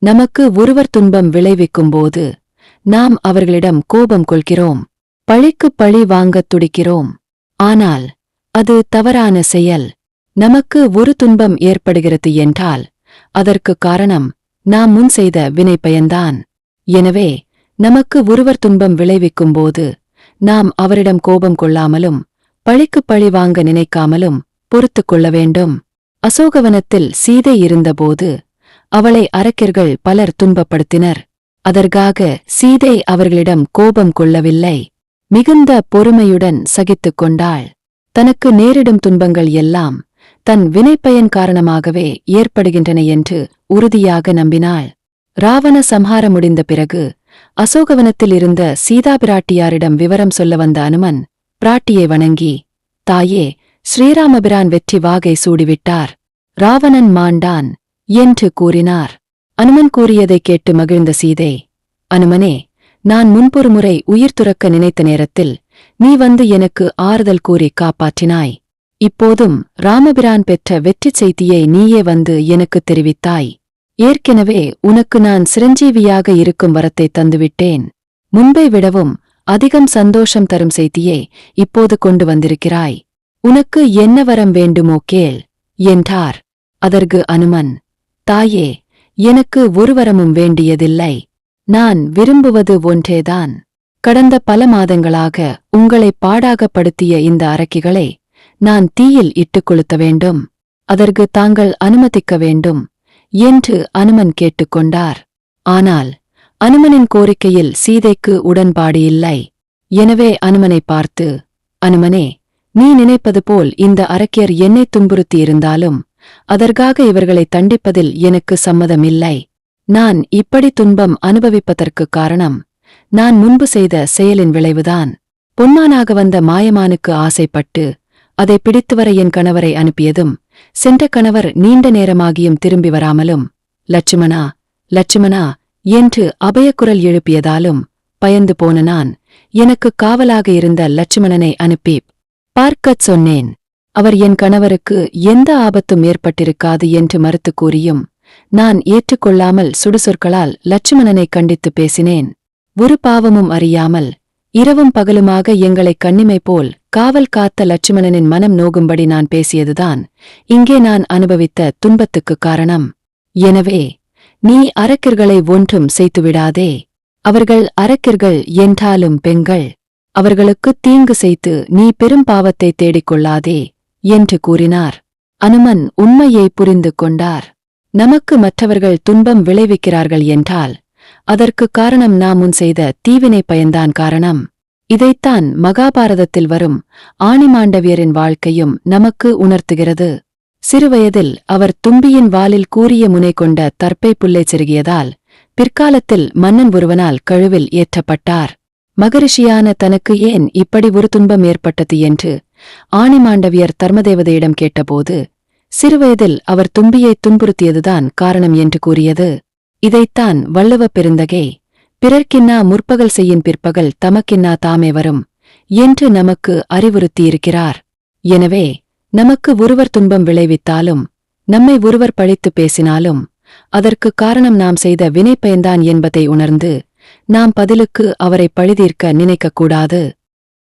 நமக்கு ஒருவர் துன்பம் விளைவிக்கும்போது நாம் அவர்களிடம் கோபம் கொள்கிறோம், பழிக்குப் பழி வாங்கத் துடிக்கிறோம். ஆனால் அது தவறான செயல். நமக்கு ஒரு துன்பம் ஏற்படுகிறது என்றால் அதற்கு காரணம் நாம் முன் செய்த வினைப்பயன்தான். எனவே நமக்கு ஒருவர் துன்பம் விளைவிக்கும்போது நாம் அவரிடம் கோபம் கொள்ளாமலும் பழிக்குப் பழி வாங்க நினைக்காமலும் பொறுத்துக் கொள்ள வேண்டும். அசோகவனத்தில் சீதை இருந்தபோது அவளை அரக்கர்கள் பலர் துன்பப்படுத்தினர். அதற்காக சீதை அவர்களிடம் கோபம் கொள்ளவில்லை. மிகுந்த பொறுமையுடன் சகித்துக் கொண்டாள். தனக்கு நேரிடும் துன்பங்கள் எல்லாம் தன் வினைப்பயன் காரணமாகவே ஏற்படுகின்றன என்று உறுதியாக நம்பினாள். ராவண சம்ஹாரம் முடிந்த பிறகு அசோகவனத்தில் இருந்த சீதா பிராட்டியாரிடம் விவரம் சொல்ல வந்த அனுமன் பிராட்டியை வணங்கி, தாயே, ஸ்ரீராமபிரான் வெற்றி வாகை சூடிவிட்டார், ராவணன் மாண்டான் என்று கூறினார். அனுமன் கூறியதைக் கேட்டு மகிழ்ந்த சீதை, அனுமனே, நான் முன்பொரு முறை உயிர் துறக்க நினைத்த நேரத்தில் நீ வந்து எனக்கு ஆறுதல் கூறி காப்பாற்றினாய். இப்போதும் ராமபிரான் பெற்ற வெற்றிச் செய்தியை நீயே வந்து எனக்குத் தெரிவித்தாய். ஏற்கெனவே உனக்கு நான் சிரஞ்சீவியாக இருக்கும் வரத்தை தந்துவிட்டேன். முன்பை விடவும் அதிகம் சந்தோஷம் தரும் செய்தியை இப்போது கொண்டு வந்திருக்கிறாய். உனக்கு என்ன வரம் வேண்டுமோ கேள் என்றார். அதற்கு அனுமன், தாயே, எனக்கு ஒரு வரமும் வேண்டியதில்லை. நான் விரும்புவது ஒன்றேதான். கடந்த பல மாதங்களாக உங்களை பாடாகப்படுத்திய இந்த அரக்கிகளை நான் தீயில் இட்டுக் கொளுத்த வேண்டும். அதற்கு தாங்கள் அனுமதிக்க வேண்டும் என்று அனுமன் கேட்டுக்கொண்டார். ஆனால் அனுமனின் கோரிக்கையில் சீதைக்கு உடன்பாடு இல்லை. எனவே அனுமனை பார்த்து, அனுமனே, நீ நினைப்பது போல் இந்த அரக்கியர் என்னை துன்புறுத்தியிருந்தாலும் அதற்காக இவர்களை தண்டிப்பதில் எனக்கு சம்மதமில்லை. நான் இப்படி துன்பம் அனுபவிப்பதற்கு காரணம் நான் முன்பு செய்த செயலின் விளைவுதான். பொன்மானாக வந்த மாயமானுக்கு ஆசைப்பட்டு அதை பிடித்துவர என் கணவரை அனுப்பியதும் சென்ற கணவர் நீண்ட நேரமாகியும் திரும்பி வராமலும் லட்சுமணா, லட்சுமணா என்று அபயக்குரல் எழுப்பியதாலும் பயந்து போன நான் எனக்கு காவலாக இருந்த லட்சுமணனை அனுப்பி பார்க்கச் சொன்னேன். அவர் என் கணவருக்கு எந்த ஆபத்தும் ஏற்பட்டிருக்காது என்று மறுத்து கூறியும் நான் ஏற்றுக்கொள்ளாமல் சுடுசொற்களால் லட்சுமணனை கண்டித்து பேசினேன். ஒரு பாவமும் அறியாமல் இரவும் பகலுமாக எங்களை கண்ணிமை போல் காவல் காத்த லட்சுமணனின் மனம் நோகும்படி நான் பேசியதுதான் இங்கே நான் அனுபவித்த துன்பத்துக்குக் காரணம். எனவே நீ அரக்கர்களை ஒன்றும் செய்துவிடாதே. அவர்கள் அரக்கர்கள் என்றாலும் பெண்கள். அவர்களுக்குத் தீங்கு செய்து நீ பெரும் பாவத்தை தேடிக்கொள்ளாதே என்று கூறினார். அனுமன் உண்மையை புரிந்து கொண்டார். நமக்கு மற்றவர்கள் துன்பம் விளைவிக்கிறார்கள் என்றால் அதற்கு காரணம் நாம் முன் செய்த தீவினை பயன்தான் காரணம். இதைத்தான் மகாபாரதத்தில் வரும் ஆணிமாண்டவியரின் வாழ்க்கையும் நமக்கு உணர்த்துகிறது. சிறுவயதில் அவர் தும்பியின் வாலில் கூரிய முனை கொண்ட தர்ப்பை புல்லைச் செருகியதால் பிற்காலத்தில் மன்னன் ஒருவனால் கழுவில் ஏற்றப்பட்டார். மகரிஷியான தனக்கு ஏன் இப்படி ஒரு துன்பம் ஏற்பட்டது என்று ஆணிமாண்டவியர் தர்மதேவதையிடம் கேட்டபோது சிறுவயதில் அவர் தும்பியை துன்புறுத்தியதுதான் காரணம் என்று கூறியது. இதைத்தான் வள்ளுவ பெருந்தகை பிறர்க்கின்னா முற்பகல் செய்யின் பிற்பகல் தமக்கின்னா தாமே வரும் என்று நமக்கு அறிவுறுத்தியிருக்கிறார். எனவே நமக்கு ஒருவர் துன்பம் விளைவித்தாலும் நம்மை ஒருவர் பழித்து பேசினாலும் அதற்கு காரணம் நாம் செய்த வினைப்பயன்தான் என்பதை உணர்ந்து நாம் பதிலுக்கு அவரை பழிதீர்க்க நினைக்கக்கூடாது.